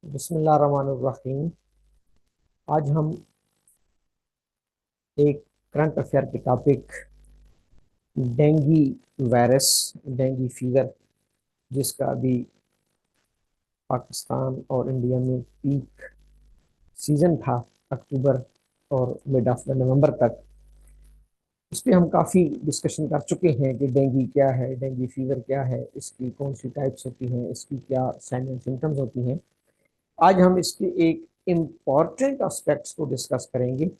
बिस्मिल्लाहिर्रहमानिर्रहीम। आज हम एक करंट अफेयर के topic dinghy virus, dinghy fever, जिसका अभी पाकिस्तान और इंडिया में पीक सीजन था, अक्टूबर और मिड ऑफ नवंबर तक। इस पे हम काफ़ी डिस्कशन कर चुके हैं कि डेंगी क्या है, डेंगी फीवर क्या है, इसकी कौन सी टाइप्स होती हैं, इसकी क्या साइन एंड सिम्टम्स होती हैं। आज हम इसके एक इम्पॉर्टेंट एस्पेक्ट्स को डिस्कस करेंगे,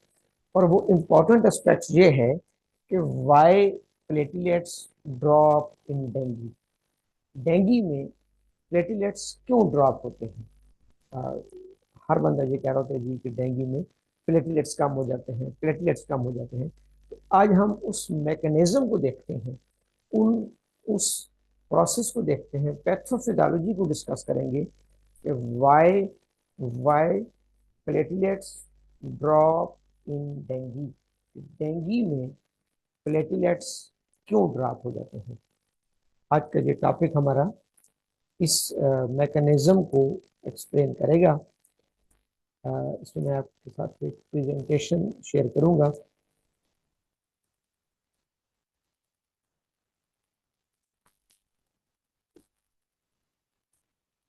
और वो इम्पॉर्टेंट एस्पेक्ट्स ये है कि why platelets drop in dengue. Dengue में प्लेटलेट्स क्यों ड्रॉप होते हैं? आ, हर बंदा ये कह रहा होता है जी कि डेंगी में प्लेटलेट्स कम हो जाते हैं, प्लेटलेट्स कम हो जाते हैं। तो आज हम उस मैकेनिज्म को देखते हैं, उन उस प्रोसेस को देखते हैं, पैथोफिजियोलॉजी को डिस्कस करेंगे कि why why platelets drop in dengue. Dengue में प्लेटलेट्स क्यों ड्रॉप हो जाते हैं? आज का ये टॉपिक हमारा इस मैकेनिज्म को एक्सप्लेन करेगा। इसमें मैं आपके साथ एक प्रेजेंटेशन शेयर करूंगा।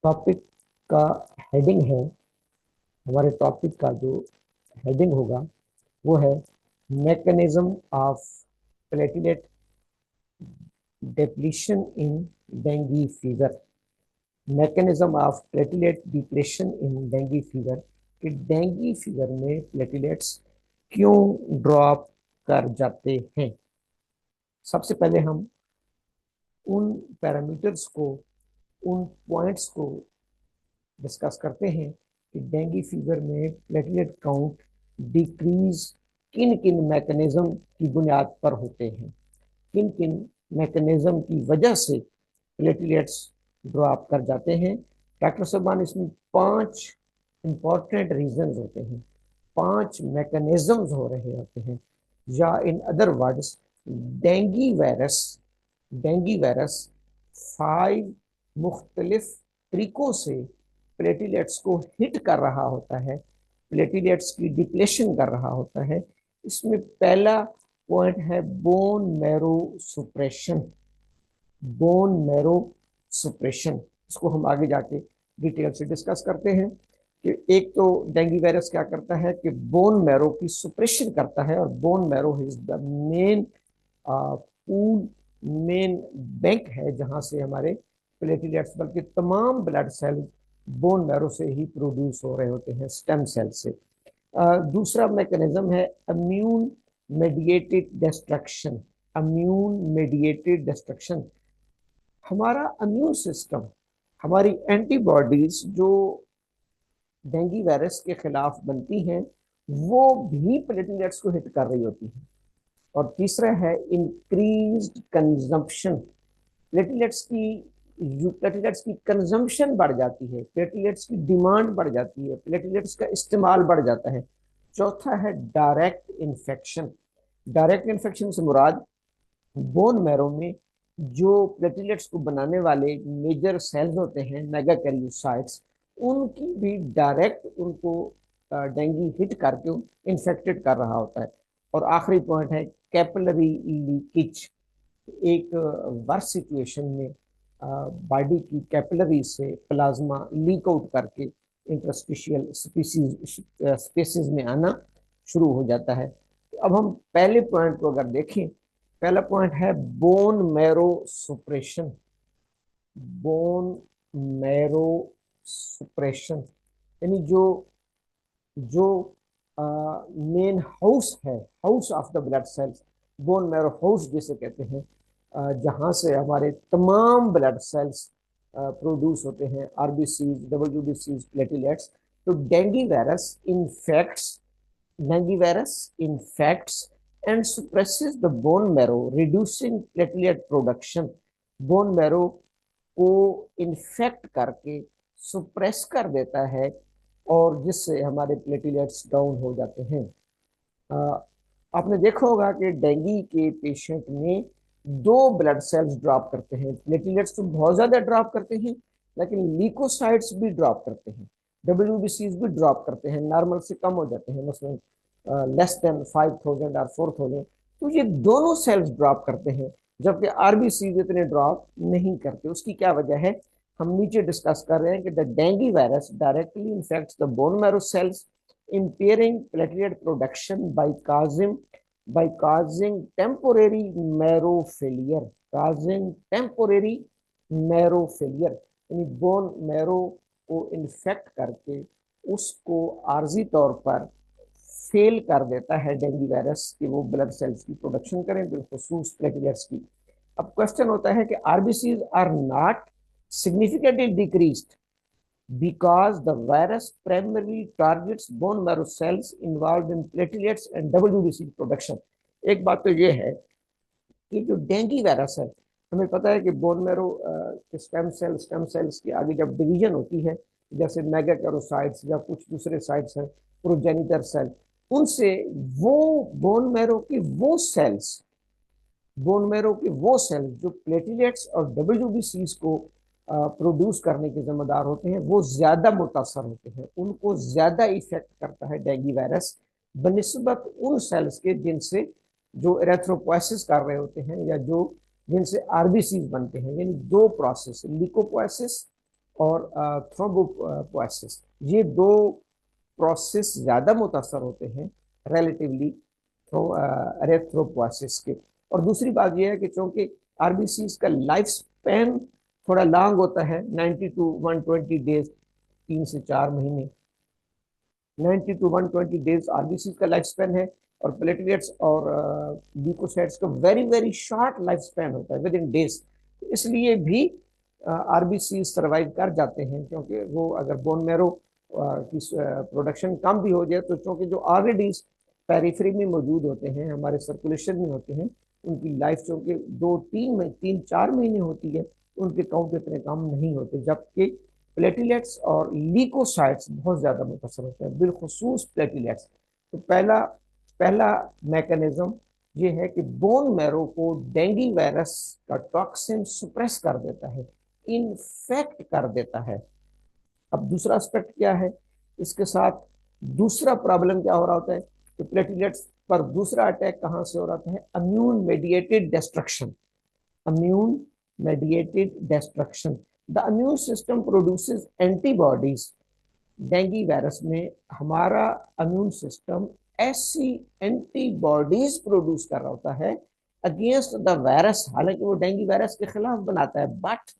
टॉपिक का हेडिंग है, हमारे टॉपिक का जो हेडिंग होगा वो है mechanism of platelet depletion in dinghy fever. Mechanism of platelet depletion in dinghy fever, कि डेंगी फीवर में प्लेटलेट्स क्यों ड्रॉप कर जाते हैं। सबसे पहले हम उन पैरामीटर्स को, उन पॉइंट्स को डिस्कस करते हैं कि डेंगी फीवर में प्लेटलेट काउंट डिक्रीज किन किन मैकेनिज्म की बुनियाद पर होते हैं, किन किन मैकेनिज्म की वजह से प्लेटलेट्स ड्रॉप कर जाते हैं। डॉक्टर साहबान, इसमें 5 इंपॉर्टेंट रीजंस होते हैं, 5 मैकेनिज्म्स हो रहे होते हैं, या in other words dinghy virus, dinghy virus 5 मुख्तलिफ तरीकों से प्लेटलेट्स को हिट कर रहा होता है, प्लेटलेट्स की डिप्लेशन कर रहा होता है। इसमें पहला पॉइंट है bone marrow suppression. Bone marrow सुप्रेशन, इसको हम आगे जाके डिटेल से डिस्कस करते हैं कि एक तो डेंगी वायरस क्या करता है कि बोन मैरो की सुप्रेशन करता है, और bone marrow is the main pool, main bank है जहां से हमारे प्लेटलेट्स, बल्कि तमाम ब्लड सेल बोन मैरो से ही प्रोड्यूस हो रहे होते हैं, स्टेम सेल से। दूसरा मैकेनिज्म है immune mediated destruction. Immune mediated destruction, हमारा इम्यून सिस्टम, हमारी एंटीबॉडीज जो डेंगी वायरस के खिलाफ बनती हैं, वो भी प्लेटलेट्स को हिट कर रही होती हैं। और तीसरा है इंक्रीज्ड कंजम्पशन। प्लेटलेट्स की प्लेटलेट्स की कंजम्पशन बढ़ जाती है, प्लेटलेट्स की डिमांड बढ़ जाती है, प्लेटलेट्स का इस्तेमाल बढ़ जाता है। चौथा है डायरेक्ट इन्फेक्शन। डायरेक्ट इन्फेक्शन से मुराद बोन मैरो में जो प्लेटलेट्स को बनाने वाले मेजर सेल्स होते हैं, मेगाकैरियोसाइट्स, उनकी भी डायरेक्ट उनको डेंगू हिट करके इन्फेक्टेड कर रहा होता है। और आखिरी पॉइंट है कैपिलरी लीकेज। एक वर्स सिचुएशन में बॉडी की कैपिलरी से प्लाज्मा लीक आउट करके इंटरस्टिशियल स्पेसिस में आना शुरू हो जाता है। तो अब हम पहले पॉइंट को अगर देखें, पहला पॉइंट है bone marrow suppression. Bone marrow सुप्रेशन यानी जो जो मेन हाउस है, house of the blood cells, bone marrow house जिसे कहते हैं, जहां से हमारे तमाम ब्लड सेल्स प्रोड्यूस होते हैं, आरबीसीज, डब्ल्यूबीसीज, प्लेटलेट्स। तो dinghy virus infects, dinghy virus infects and suppresses the bone marrow, reducing platelet production। Bone marrow को इन्फेक्ट करके सुप्रेस कर देता है, और जिससे हमारे प्लेटलेट्स डाउन हो जाते हैं। आपने देखा होगा कि डेंगी के पेशेंट में दो ब्लड सेल्स ड्रॉप करते हैं। प्लेटलेट्स तो बहुत ज्यादा ड्रॉप करते हैं, लेकिन लीकोसाइट्स भी ड्रॉप करते हैं, डब्ल्यूबीसीज भी ड्रॉप करते हैं, नॉर्मल से कम हो जाते हैं, मसलन लेस देन 5000 और 4000। तो ये दोनों सेल्स ड्रॉप करते हैं, जबकि आरबीसीज इतने ड्रॉप नहीं करते। उसकी क्या वजह है, हम नीचे डिस्कस कर रहे हैं कि the dengue virus directly infects the bone marrow cells, impairing platelet production by causing temporary marrow failure, causing temporary marrow failure, यानी बोन मैरो को इन्फेक्ट करके उसको आर्जी तौर पर फेल कर देता है डेंगू वायरस कि वो ब्लड सेल्स की प्रोडक्शन करें, बिलखुसूस प्लेटलेट्स की। अब क्वेश्चन होता है कि RBCs are not significantly decreased because the virus primarily targets bone marrow cells involved in platelets and WBC production। एक बात तो ये है कि जो डेंगू वायरस है, हमें पता है कि बोन मैरो के स्टेम सेल्स की आगे जब डिवीजन होती है, जैसे मेगाकैरोसाइट्स या कुछ दूसरे साइट्स हैं, प्रोजेनिटर सेल, उनसे वो बोन मैरो की वो सेल्स बोन मैरो के वो सेल्स जो प्लेटलेट्स और डब्ल्यूबीसीज को प्रोड्यूस करने के जिम्मेदार होते हैं, वो ज्यादा मुतासर होते हैं, उनको ज्यादा इफेक्ट करता है डेंगू वायरस बनिस्बत उन सेल्स के जिनसे जो एरेथ्रोपोइसिस कर रहे होते हैं या जो जिनसे आरबीसीज बनते हैं। यानी दो प्रोसेस, लिकोपोइसिस और थ्रोम्बोपोइसिस, ये दो प्रोसेस ज्यादा मुतासर होते हैं रिलेटिवली एरेथ्रोपोइसिस के। और दूसरी बात यह है कि चूंकि आरबीसी का लाइफ स्पैन थोड़ा लॉन्ग होता है, 90 टू 120 डेज, 3 से 4 महीने, 90 टू 120 डेज आरबीसी का लाइफ स्पैन है, और प्लेटलेट्स और ल्यूकोसाइट्स का very very short life span होता है, विद इन डेज। इसलिए भी आरबीसी सर्वाइव कर जाते हैं, क्योंकि वो अगर बोन मैरो की प्रोडक्शन कम भी हो जाए तो चूंकि जो ऑलरेडी पेरिफेरी में मौजूद होते हैं, हमारे सर्कुलेशन में होते हैं, उनकी लाइफ चूंकि 2 3 4 महीने होती है, उनके काउंट इतने कम नहीं होते, जबकि प्लेटलेट्स और लीकोसाइट्स बहुत ज्यादा मुतासर होते हैं, बिलखुसूस प्लेटलेट्स। तो पहला पहला मैकेनिज्म ये है कि बोन मैरो को डेंगू वायरस का टॉक्सिन सुप्रेस कर देता है, इन्फेक्ट कर देता है। अब दूसरा एस्पेक्ट क्या है इसके साथ, दूसरा प्रॉब्लम क्या हो रहा होता है कि प्लेटलेट्स पर दूसरा अटैक कहां से हो रहा है, immune mediated destruction. immune mediated destruction, the immune system produces antibodies। Dengue virus में हमारा इम्यून सिस्टम ऐसी एंटीबॉडीज प्रोड्यूस कर रहा होता है अगेंस्ट द वायरस, हालांकि वो डेंगू वायरस के खिलाफ बनाता है, बट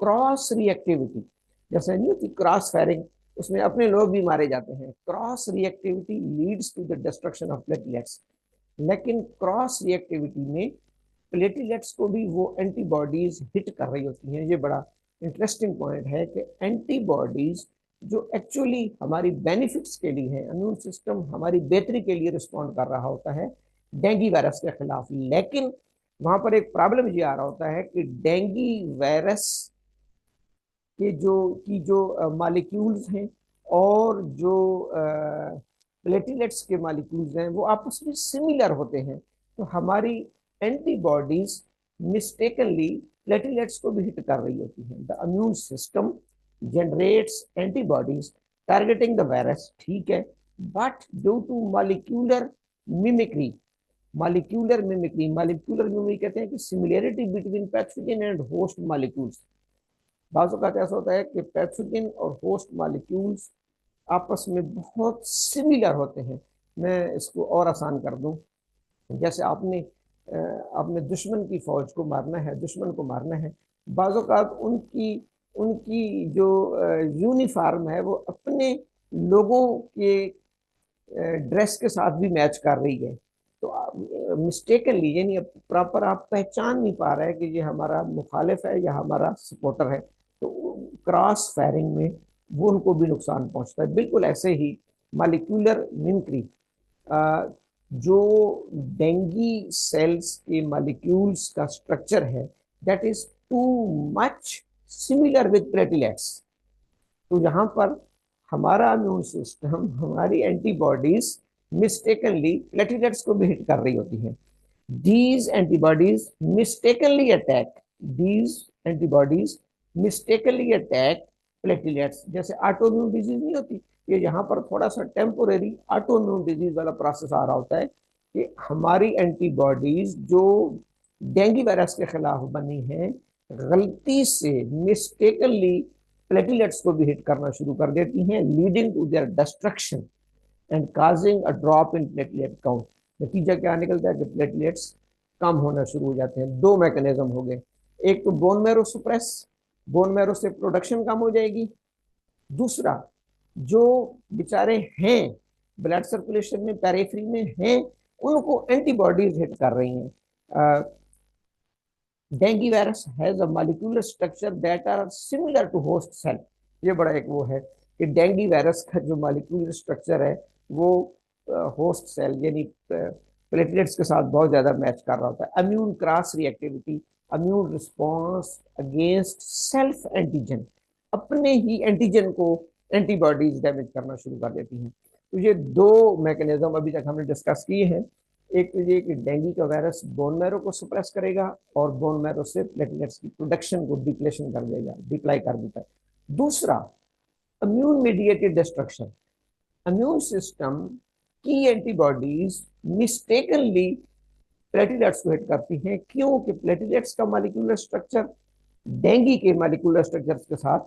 क्रॉस रिएक्टिविटी, जैसे नहीं होती क्रॉस फायरिंग, उसमें अपने लोग भी मारे जाते हैं। Cross reactivity leads to the destruction of platelets, लेकिन क्रॉस रिएक्टिविटी में प्लेटलेट्स को भी वो एंटीबॉडीज हिट कर रही होती हैं। ये बड़ा इंटरेस्टिंग पॉइंट है कि एंटीबॉडीज जो एक्चुअली हमारी बेनिफिट्स के लिए है, इम्यून सिस्टम हमारी बेहतरी के लिए रिस्पॉन्ड कर रहा होता है डेंगू वायरस के खिलाफ, लेकिन वहां पर एक प्रॉब्लम ये आ रहा होता है कि डेंगू वायरस के जो मालिक्यूल्स हैं और जो प्लेटलेट्स के मालिक्यूल्स हैं वो आपस में सिमिलर होते हैं। तो हमारी एंटीबॉडीज मिस्टेकनली प्लेटलेट्स को भी हिट कर रही होती हैं। The immune system generates antibodies targeting the virus, ठीक है, but due to molecular mimicry, molecular mimicry कहते हैं कि similarity between pathogen and host molecules. बाज़ औक़ात ऐसा होता है कि पैथोजन और होस्ट मॉलिक्यूल्स आपस में बहुत सिमिलर होते हैं। मैं इसको और आसान कर दूं, जैसे आपने दुश्मन की फौज को मारना है, दुश्मन को मारना है, बाज़ औक़ात उनकी उनकी जो यूनिफॉर्म है वो अपने लोगों के ड्रेस के साथ भी मैच कर रही है, तो मिस्टेकनली यानी प्रॉपर आप पहचान नहीं पा रहे हैं कि ये हमारा मुखालिफ है या हमारा सपोर्टर है, तो क्रॉस फायरिंग में वो उनको भी नुकसान पहुंचता है। बिल्कुल ऐसे ही मॉलिक्यूलर मिमिक्री, जो डेंगू सेल्स के मॉलिक्यूल्स का स्ट्रक्चर है that is too much similar with platelets, तो यहाँ पर हमारा इम्यून सिस्टम, हमारी एंटीबॉडीज मिस्टेकनली प्लेटलेट्स को भी हिट कर रही होती हैं। These antibodies mistakenly attack. These antibodies mistakenly attack platelets. जैसे ऑटोइम्यून डिजीज नहीं होती, ये यहाँ पर थोड़ा सा टेम्पोरेरी ऑटोइम्यून डिजीज वाला प्रोसेस आ रहा होता है कि हमारी एंटीबॉडीज जो डेंगू वायरस के खिलाफ बनी हैं, गलती से मिस्टेकनली प्लेटलेट्स को भी हिट करना शुरू कर देती हैं, leading to their destruction and causing a drop in platelet count. नतीजा क्या निकलता है कि प्लेटलेट्स कम होना शुरू हो जाते हैं। दो मैकेनिज्म हो गए, एक तो bone marrow suppress, bone marrow से प्रोडक्शन कम हो जाएगी। दूसरा, जो बेचारे हैं ब्लड सर्कुलेशन में पेरिफेरी में हैं, उनको एंटीबॉडीज हिट कर रही हैं। Dengue virus has a molecular structure that are similar to host cell. ये बड़ा एक वो है कि डेंगू वायरस का जो मॉलिक्यूलर स्ट्रक्चर है वो होस्ट सेल यानी प्लेटलेट्स के साथ बहुत ज्यादा मैच कर रहा होता है। Immune cross reactivity, immune response against self antigen, अपने ही एंटीजन को एंटीबॉडीज डैमेज करना शुरू कर देती हैं। तो ये दो मैकेनिज्म अभी तक हमने डिस्कस किए हैं। एक तो ये कि डेंगू का वायरस बोन मैरो को सप्रेस करेगा और बोन मैरो से प्लेटलेट्स की प्रोडक्शन को डिप्लेशन कर देगा, डिप्लाई कर देता है। दूसरा, immune mediated destruction, immune system की एंटीबॉडीज मिस्टेकनली प्लेटलेट्स को हिट करती हैं, क्योंकि प्लेटलेट्स का मॉलिक्यूलर स्ट्रक्चर डेंगू के मॉलिक्यूलर स्ट्रक्चर के साथ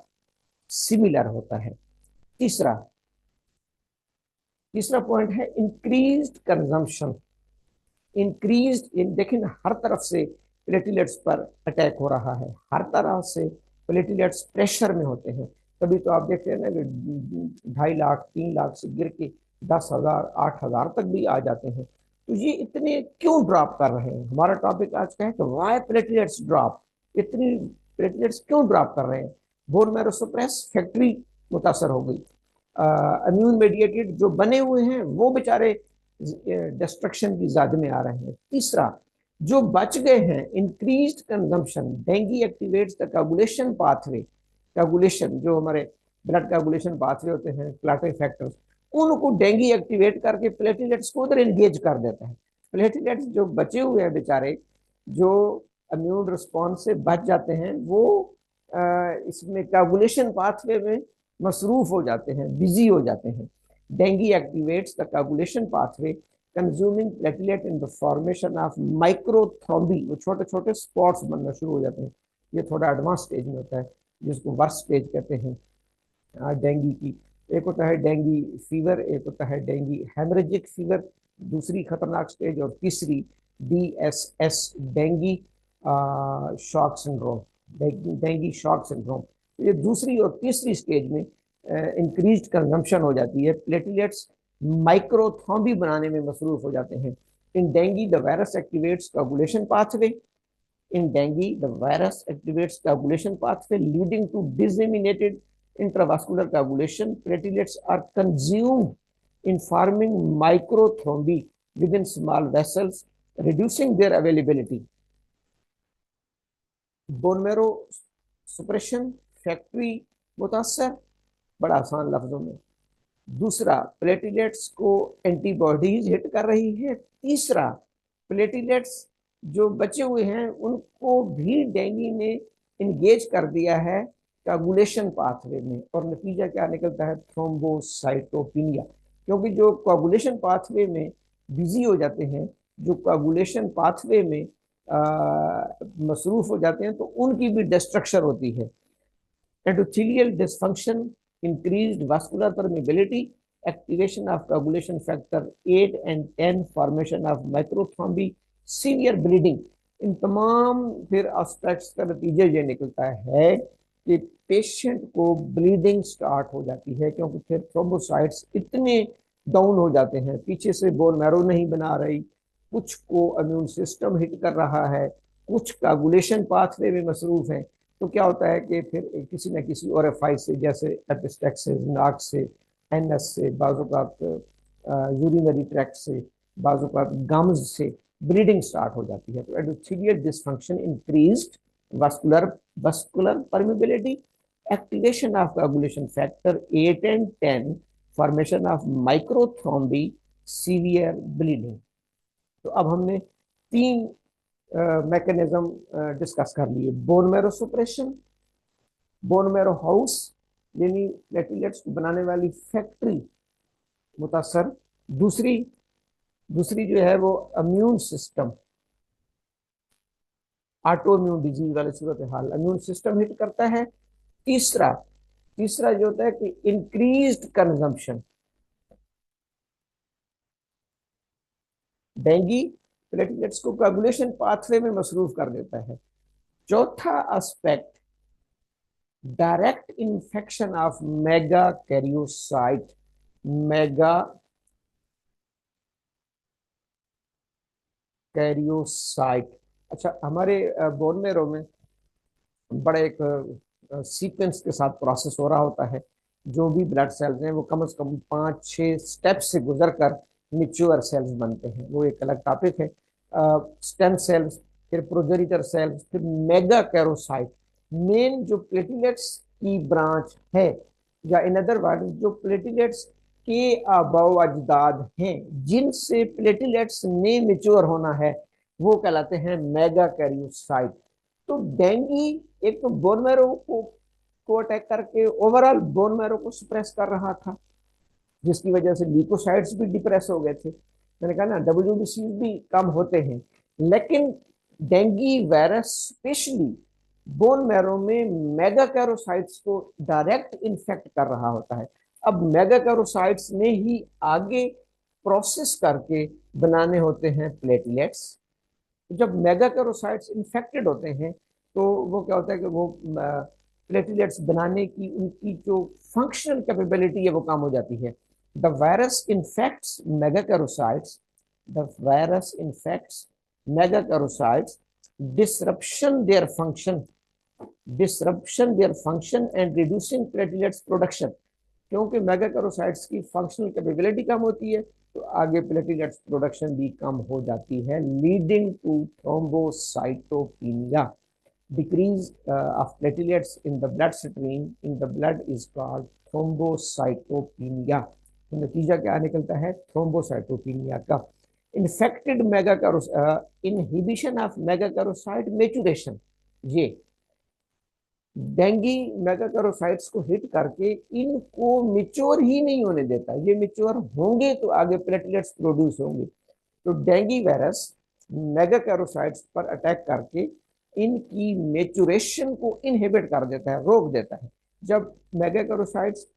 सिमिलर होता है। तीसरा पॉइंट है इंक्रीज्ड कंजम्पशन। इंक्रीज इन, देखिए हर तरफ से प्लेटलेट्स पर अटैक हो रहा है, हर तरह से प्लेटलेट्स प्रेशर में होते हैं। तभी तो आप देखते हैं ना कि 2.5 लाख 3 लाख से गिर के 10,000 8,000 तक भी आ जाते हैं। तो ये इतने क्यों ड्रॉप कर रहे हैं? हमारा टॉपिक आज का है कि वाई प्लेटलेट्स ड्रॉप, इतनी प्लेटलेट्स क्यों ड्रॉप कर रहे हैं? बोन मैरो सप्रेस, फैक्ट्री मुतासर हो गई, इम्यून मेडिएटेड जो बने हुए हैं वो बेचारे डिस्ट्रक्शन की जाद में आ रहे हैं। तीसरा, जो बच गए हैं, increased consumption, dengue activates the coagulation pathway. Coagulation जो हमारे ब्लड कोगुलेशन पाथवे होते हैं, क्लॉटिंग फैक्टर्स, उनको डेंगू एक्टिवेट करके प्लेटलेट्स को उधर एंगेज कर देता है। प्लेटलेट्स जो बचे हुए हैं बेचारे, जो इम्यून रिस्पॉन्स से बच जाते हैं, वो इसमें कोगुलेशन पाथवे में मसरूफ हो जाते हैं, बिजी हो जाते हैं। Dengue activates the coagulation pathway, consuming platelet in the formation of microthrombi। वो छोटे छोटे स्पॉट्स बनना शुरू हो जाते हैं। ये थोड़ा एडवांस स्टेज में होता है, जिसको वर्स्ट स्टेज कहते हैं डेंगू की। एक होता है डेंगू फीवर, एक होता है डेंगू हेमरेजिक फीवर, दूसरी खतरनाक स्टेज, और तीसरी DSS dengue shock syndrome, dengue shock syndrome. ये दूसरी और तीसरी स्टेज में इंक्रीज कंजम्पशन हो जाती है, प्लेटलेट्स माइक्रोथ्रोम्बी बनाने में मसरूफ हो जाते हैं। In dengue the virus activates coagulation pathway, in dengue the virus activates coagulation pathway leading to disseminated intravascular coagulation. Platelets are consumed in forming microthrombi within small vessels, reducing their availability. Bone marrow suppression, factory मुतासर, बड़ा आसान लफ्जों में। दूसरा, platelets को antibodies hit कर रही है। तीसरा, प्लेटलेट्स जो बचे हुए हैं उनको भी डेंगू ने इंगेज कर दिया है कोगुलेशन पाथवे में, और नतीजा क्या निकलता है? थ्रोम्बोसाइटोपिनिया। क्योंकि जो कोगुलेशन पाथवे में बिजी हो जाते हैं, जो कोगुलेशन पाथवे में मसरूफ हो जाते हैं, तो उनकी भी डिस्ट्रक्शन होती है। Endothelial dysfunction, increased vascular permeability, activation of coagulation factor 8 and 10, formation of microthrombi, severe bleeding। इन तमाम फिर एस्पेक्ट्स का नतीजा ये निकलता है कि पेशेंट को ब्लीडिंग स्टार्ट हो जाती है, क्योंकि फिर थ्रोम्बोसाइट्स इतने डाउन हो जाते हैं, पीछे से बोन मैरो नहीं बना रही, कुछ को इम्यून सिस्टम हिट कर रहा है, कुछ कोगुलेशन पाथवे में मसरूफ हैं। तो क्या होता है कि फिर किसी न किसी ओरेफाई से, जैसे एपिस्टेक्सिस, नाक से, एनएस से, बाजुकात यूरिनरी ट्रैक्ट से, बाजुकात गम्स से ब्लीडिंग स्टार्ट हो जाती है। तो endothelial dysfunction, increased vascular permeability, activation of coagulation factor 8 and 10, formation of microthrombi, severe bleeding। तो अब हमने तीन मैकेनिज्म डिस्कस कर लिए। Bone marrow suppression, bone marrow house यानी प्लेटलेट्स को बनाने वाली फैक्ट्री मुतासर, दूसरी दूसरी जो है वो immune system, auto immune disease वाले सूरत हाल, इम्यून सिस्टम हिट करता है। तीसरा तीसरा जो होता है कि इंक्रीज्ड कंजम्पशन, डेंगी प्लेटलेट्स को कोagulation पाथवे में मसरूफ कर देता है। चौथा aspect, direct infection of mega karyocyte, mega karyocyte. अच्छा, हमारे बोन मेरो में बड़े एक सीक्वेंस के साथ प्रोसेस हो रहा होता है। जो भी ब्लड सेल्स हैं वो कम से कम 5-6 स्टेप्स से गुजर कर मिच्योर सेल्स बनते हैं, वो एक अलग टॉपिक है। स्टेम सेल्स, फिर प्रोजेनिटर सेल्स, फिर मेगा कैरोसाइट। मेन जो प्लेटलेट्स की ब्रांच है, या इन अदर वर्ड जो प्लेटलेट्स के आबाव अजदाद हैं जिनसे प्लेटलेट्स ने मिच्योर होना है, वो कहलाते हैं मेगा कैरियोसाइट। तो डेंगी एक तो बोन मैरो को अटैक करके ओवरऑल बोन मैरो को सप्रेस कर रहा था, जिसकी वजह से ल्यूकोसाइट्स भी डिप्रेस हो गए थे। मैंने कहा ना डब्ल्यूबीसी भी कम होते हैं, लेकिन dinghy virus specially bone marrow में मेगाकैरोसाइट्स को डायरेक्ट इन्फेक्ट कर रहा होता है। अब मेगाकैरोसाइट्स ने ही आगे प्रोसेस करके बनाने होते हैं प्लेटलेट्स। जब मेगाकैरोसाइट्स इन्फेक्टेड होते हैं तो वो क्या होता है कि वो प्लेटलेट्स बनाने की उनकी जो फंक्शनल कैपेबिलिटी है वो कम हो जाती है। The virus infects megakaryocytes, the virus infects megakaryocytes, disruption their function disruption their function and reducing platelets production। क्योंकि मेगाकैरोसाइट्स की फंक्शनल कैपेबिलिटी कम होती है तो आगे प्लेटलेट्स प्रोडक्शन भी कम हो जाती है, leading to thrombocytopenia. Decrease of platelets in the blood stream in the blood is called thrombocytopenia. तो नतीजा क्या निकलता है थ्रोम्बोसाइटोपिनिया का। Infected megakaryos inhibition of megakaryocyte maturation, ये डेंगी मेगाकैरोसाइट्स को हिट करके इनको मिच्योर ही नहीं होने देता। ये मिच्योर होंगे तो आगे प्लेटलेट्स प्रोड्यूस होंगे। तो डेंगी वायरस मेगाकैरोसाइट्स पर अटैक करके इनकी मेच्योरेशन को इनहिबिट कर देता है, रोक देता है। जब मेगाकैरोसाइट्स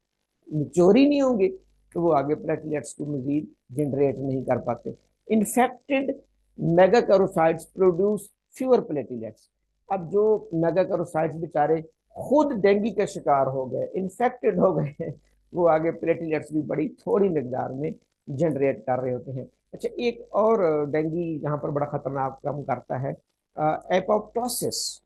मिच्योर ही नहीं होंगे तो वो आगे प्लेटलेट्स को मजीद जनरेट नहीं कर पाते। Infected megakaryocytes produce fewer platelets. अब जो मेगाकैरोसाइट्स बेचारे खुद डेंगी के शिकार हो गए, इन्फेक्टेड हो गए, वो आगे प्लेटलेट्स भी बड़ी थोड़ी मिकदार में जनरेट कर रहे होते हैं। अच्छा, एक और डेंगी यहाँ पर बड़ा खतरनाक काम करता है, एपोप्टोसिस,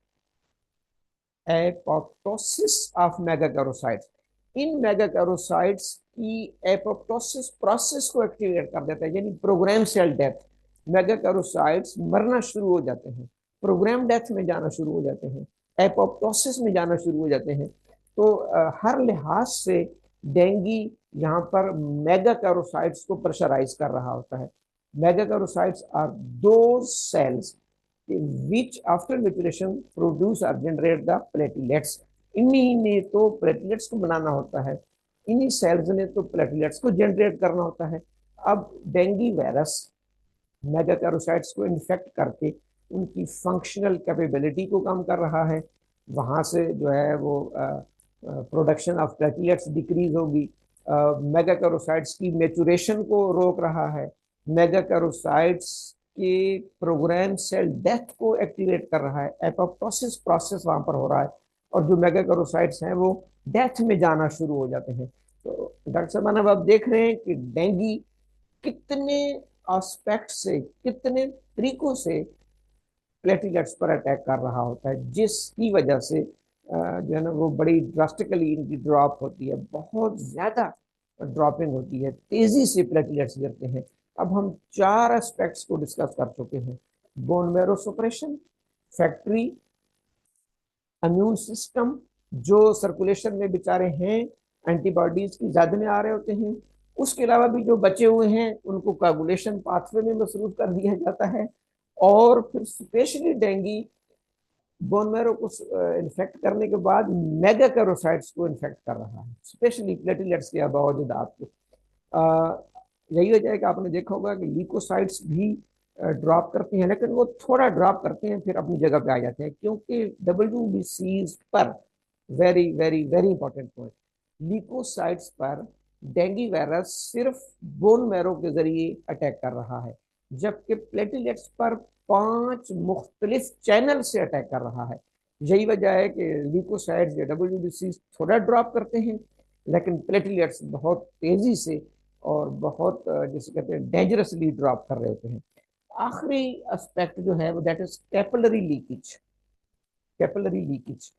एपोप्टोसिस ऑफ मेगाकैरोसाइट्स। इन मेगाकैरोसाइट्स की एपोप्टोसिस प्रोसेस को एक्टिवेट कर देता है, यानी प्रोग्राम सेल डेथ। मेगाकैरोसाइट्स मरना शुरू हो जाते हैं, प्रोग्राम डेथ में जाना शुरू हो जाते हैं, एपोप्टोसिस में जाना शुरू हो जाते हैं। तो हर लिहाज से डेंगी यहाँ पर मेगाकैरोसाइट्स को प्रेशराइज कर रहा होता है। मेगाकैरोसाइट्स आर दो sales which after maturation produce or generate the platelets। इन्हीं ने तो प्लेटलेट्स को बनाना होता है, इन्हीं सेल्स ने तो प्लेटलेट्स को जनरेट करना होता है। अब डेंगी वायरस मेगाकैरोसाइट्स को इन्फेक्ट करके उनकी फंक्शनल कैपेबिलिटी को कम कर रहा है, वहाँ से जो है वो प्रोडक्शन ऑफ प्लेटलेट्स डिक्रीज होगी, मेगाकैरोसाइट्स की मेचुरेशन को रोक रहा है, मेगाकैरोसाइट्स के प्रोग्राम सेल डेथ को एक्टिवेट कर रहा है, एपोप्टोसिस प्रोसेस वहां पर हो रहा है, और जो मेगाकैरोसाइट्स हैं वो डेथ में जाना शुरू हो जाते हैं। तो डॉक्टर साहब अब आप देख रहे हैं कि डेंगी कितने एस्पेक्ट से, कितने तरीकों से प्लेटलेट्स पर अटैक कर रहा होता है, जिसकी वजह से जो है ना वो बड़ी ड्रास्टिकली इनकी ड्रॉप होती है, बहुत ज्यादा ड्रॉपिंग होती है, तेजी से प्लेटलेट्स गिरते हैं। अब हम 4 एस्पेक्ट्स को डिस्कस कर चुके हैं, bone marrow suppression, factory, immune system जो सर्कुलेशन में बेचारे हैं एंटीबॉडीज की ज्यादा में आ रहे होते हैं, उसके अलावा भी जो बचे हुए हैं उनको कोagulation पाथवे में मसरूफ कर दिया जाता है, और फिर स्पेशली डेंगी बोन मैरो को इन्फेक्ट करने के बाद मेगाकैरोसाइट्स को इन्फेक्ट कर रहा है, स्पेशली प्लेटलेट्स के बावजूद आपको यही वजह है कि आपने देखा होगा कि ल्यूकोसाइट्स भी ड्रॉप करते हैं, लेकिन वो थोड़ा ड्रॉप करते हैं फिर अपनी जगह पे आ जाते हैं, क्योंकि WBC पर very very very important point, leukocytes पर डेंगू वायरस सिर्फ बोन मैरो के जरिए अटैक कर रहा है, जबकि प्लेटलेट्स पर 5 मुख्तलिफ चैनल से अटैक कर रहा है। यही वजह है कि ल्यूकोसाइट्स या WBC थोड़ा ड्रॉप करते हैं, लेकिन प्लेटलेट्स बहुत तेजी से और बहुत जिसे कहते हैं डेंजरसली ड्रॉप कर रहे होते हैं। आखिरी एस्पेक्ट जो है वो that is capillary leakage. Capillary leakage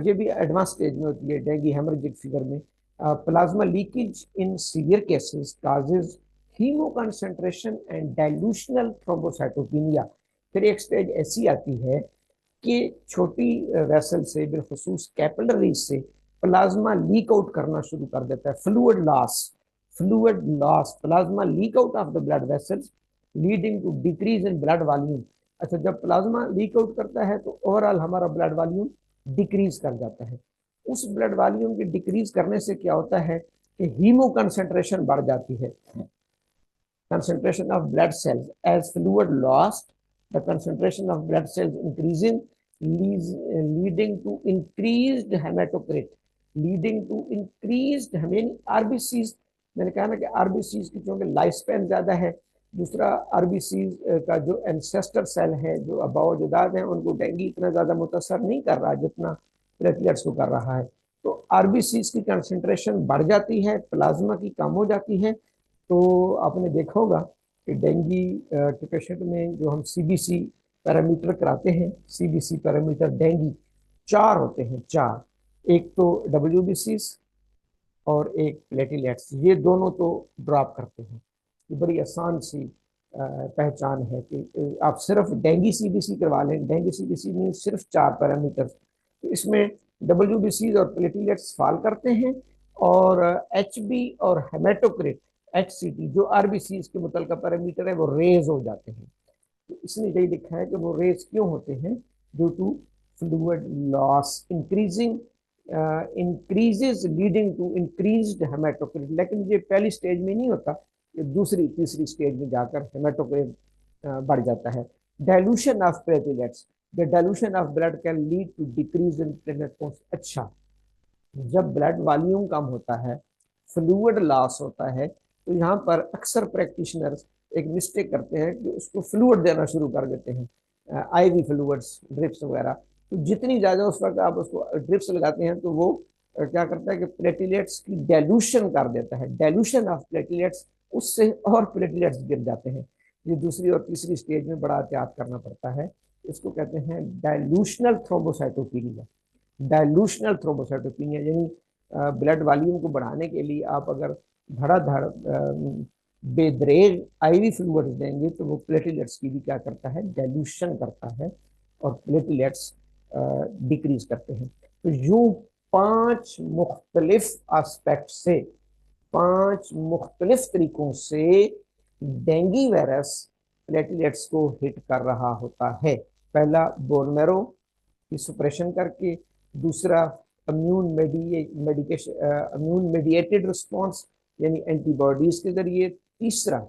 ये भी एडवांस स्टेज में होती है डेंगू हेमरेजिक फीवर में। Plasma leakage in severe cases causes haemo concentration and dilutional thrombocytopenia. फिर एक स्टेज ऐसी आती है कि छोटी वेसल से बिलखसूस कैपिलरी से प्लाज्मा लीक आउट करना शुरू कर देता है, fluid loss. Fluid loss, plasma leak out of the blood vessels leading to decrease in blood volume. अच्छा, जब प्लाज्मा लीक आउट करता है तो ओवरऑल हमारा ब्लड वॉल्यूम डिक्रीज कर जाता है। उस ब्लड वॉल्यूम के डिक्रीज करने से क्या होता है कि हीमो कंसेंट्रेशन बढ़ जाती है। concentration of blood cells as fluid lost, the concentration of blood cells increasing, leading to increased hematocrit, leading to increased RBCs। मैंने कहा ना कि आरबीसीज की क्योंकि लाइफ स्पैन ज्यादा है। दूसरा, आरबीसीज का जो एंसेस्टर सेल है, जो अबावजाद है, उनको डेंगू इतना ज्यादा मुतासर नहीं कर रहा जितना प्लेटलेट्स को कर रहा है। तो आरबीसीज की कंसेंट्रेशन बढ़ जाती है, प्लाज्मा की कम हो जाती है। तो आपने देखा होगा कि डेंगू के पेशेंट में जो हम सीबीसी पैरामीटर कराते हैं, सीबीसी पैरामीटर डेंगू 4 होते हैं, 4। एक तो WBC और एक प्लेटलेट्स, ये दोनों तो ड्रॉप करते हैं। ये बड़ी आसान सी पहचान है कि आप सिर्फ डेंगू सीबीसी करवा लें। डेंगू सीबीसी में सिर्फ 4 पैरामीटर, तो इसमें WBC और प्लेटलेट्स फॉल करते हैं, और HB और हेमेटोक्रिट HCT जो आरबीसी के मुतलका पैरामीटर है वो रेज हो जाते हैं। तो इसने यही लिखा है कि वो रेज क्यों होते हैं, due to fluid loss increasing increases leading to increased hematocrit. लेकिन ये पहली स्टेज में नहीं होता, ये दूसरी तीसरी स्टेज में जाकर हेमेटोक्रिट बढ़ जाता है। Dilution of platelets, the dilution of blood can lead to decrease in platelet count. अच्छा, जब ब्लड वॉल्यूम कम होता है, फ्लूइड लॉस होता है, तो यहाँ पर अक्सर प्रैक्टिशनर्स एक मिस्टेक करते हैं कि उसको फ्लूइड देना शुरू कर देते हैं, आईवी फ्लूइड्स, ड्रिप्स वगैरह। तो जितनी ज़्यादा उस वक्त आप उसको ड्रिप्स लगाते हैं तो वो क्या करता है कि प्लेटलेट्स की डाइल्यूशन कर देता है, डाइल्यूशन ऑफ प्लेटलेट्स, उससे और प्लेटलेट्स गिर जाते हैं। ये दूसरी और तीसरी स्टेज में बड़ा एहतियात करना पड़ता है। इसको कहते हैं डाइल्यूशनल थ्रोम्बोसाइटोपिनिया। डाइल्यूशनल थ्रोम्बोसाइटोपिनिया यानी ब्लड वॉल्यूम को बढ़ाने के लिए आप अगर धड़ाधड़ बेदरेग आईवी फ्लूइड देंगे तो वो प्लेटलेट्स की भी क्या करता है, डाइल्यूशन करता है, और प्लेटलेट्स डिक्रीज करते हैं। तो यूं 5 मुख्तलिफ एस्पेक्ट से, 5 मुख्तलिफ तरीकों से डेंगू वायरस प्लेटलेट्स को हिट कर रहा होता है। पहला, बोन मैरो की सुप्रेशन करके। दूसरा, इम्यून मेडिएटेड रिस्पॉन्स यानी एंटीबॉडीज के जरिए। तीसरा,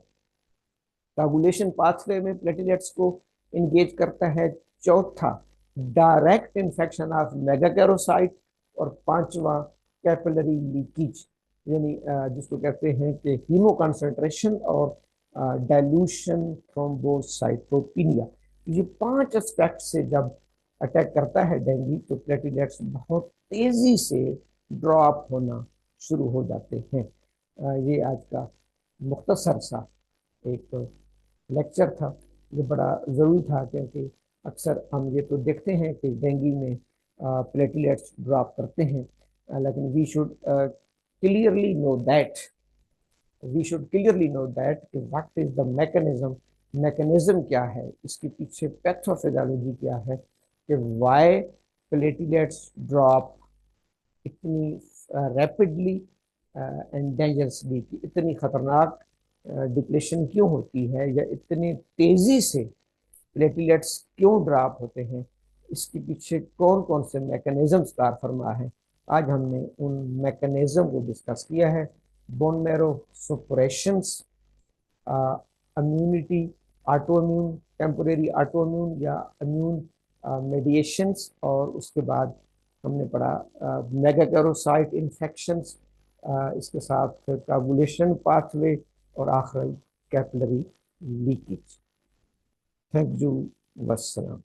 कोगुलेशन पाथवे में प्लेटलेट्स को इंगेज करता है। चौथा, डायरेक्ट इन्फेक्शन ऑफ मेगाकैरोसाइट। और पांचवा, कैपिलरी लीकेज यानी जिसको कहते हैं कि हीमो कंसंट्रेशन और डाइल्यूशन थ्रोम्बोसाइटोपिनिया। ये 5 एस्पेक्ट से जब अटैक करता है डेंगू तो प्लेटलेट्स बहुत तेजी से ड्रॉप होना शुरू हो जाते हैं। ये आज का मुख्तसर सा एक लेक्चर था, जो बड़ा ज़रूरी था, क्योंकि अक्सर हम ये तो देखते हैं कि डेंगू में प्लेटलेट्स ड्रॉप करते हैं, लेकिन clearly know that we should clearly know that कि what is the mechanism. Mechanism क्या है, इसके पीछे पैथोफिजियोलॉजी क्या है, कि वाई प्लेटलेट्स ड्रॉप इतनी रैपिडली एंड डेंजरसली, इतनी खतरनाक डिप्लेशन क्यों होती है, या इतनी तेजी से प्लेटलेट्स क्यों ड्रॉप होते हैं, इसके पीछे कौन कौन से मैकेनिज्म्स कार फरमा है, आज हमने उन मैकेनिज्म को डिस्कस किया है। Bone marrow suppressions, immunity, autoimmune, temporary autoimmune या इम्यून मेडिएशंस, और उसके बाद हमने पढ़ा मेगाकैरोसाइट इन्फेक्शंस, इसके साथ काबुलेशन पाथवे, और आखिरी कैपिलरी लीकेज। Thank you, वस्सलाम।